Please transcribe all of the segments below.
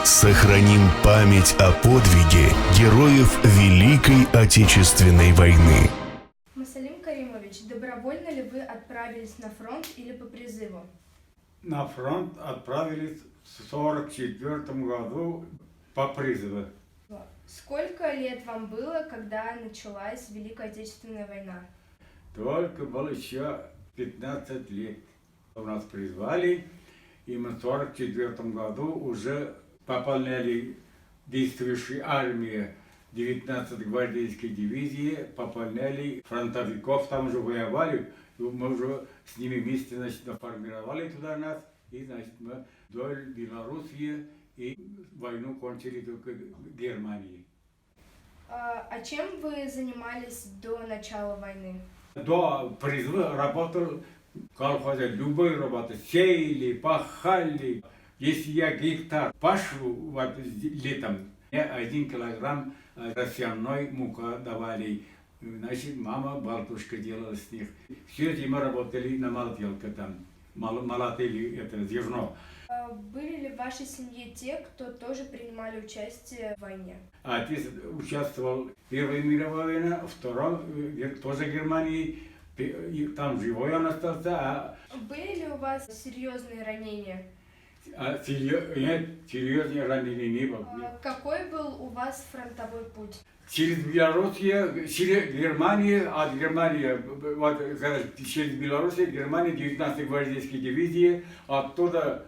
Сохраним память о подвиге героев Великой Отечественной войны. Мусалим Каримович, добровольно ли вы отправились на фронт или по призыву? На фронт отправились в 1944 году по призыву. Сколько лет вам было, когда началась Великая Отечественная война? Только было еще 15 лет. Нас призвали, и мы в 1944 году уже пополняли действующую армию 19-й гвардейской дивизии, пополняли фронтовиков, там уже воевали, и мы уже с ними вместе, значит, формировали туда нас, и, значит, мы вдоль Белоруссии и войну кончили только в Германии. А чем вы занимались до начала войны? До призыва работал в колхозе, любой работы, сеяли, пахали. Если я гектар пашу вот, летом, мне 1 килограмм росяной мука давали. Значит, мама балтушка делала с них. Все зиму работали на молотилке там, молотили это зерно. Были ли в вашей семье те, кто тоже принимали участие в войне? Отец участвовал в Первой мировой войне, Второй тоже в Германии, там живой он остался. Были ли у вас серьезные ранения? Нет, серьезные ранения не было. Какой был у вас фронтовой путь? Через Белоруссию, через Германию, от Германии, вот, через Белоруссию, Германия, 19-й гвардейской дивизии, оттуда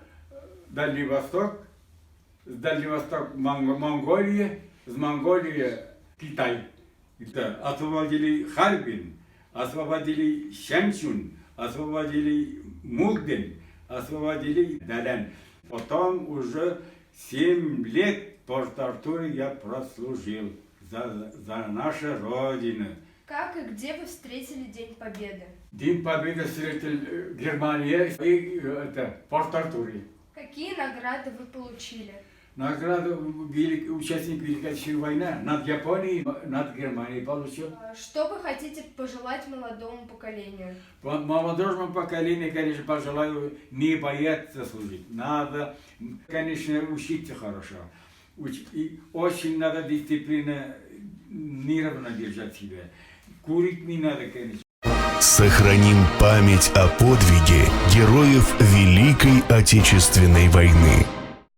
Дальний Восток, с Дальнего Востока Монголия, с Монголии Китай. Освободили Харбин, освободили Шэньчжун, освободили Мулден, освободили Далян. Потом уже 7 лет в Порт-Артуре я прослужил за нашу Родину. Как и где вы встретили День Победы? День Победы встретил в Германии и Порт-Артуре. Какие награды вы получили? Награду участник Великой Отечественной войны над Японией, над Германией получил. Что вы хотите пожелать молодому поколению? Молодому поколению, конечно, пожелаю не бояться служить. Надо, конечно, учиться хорошо. И очень надо дисциплинированно держать себя. Курить не надо, конечно. Сохраним память о подвиге героев Великой Отечественной войны.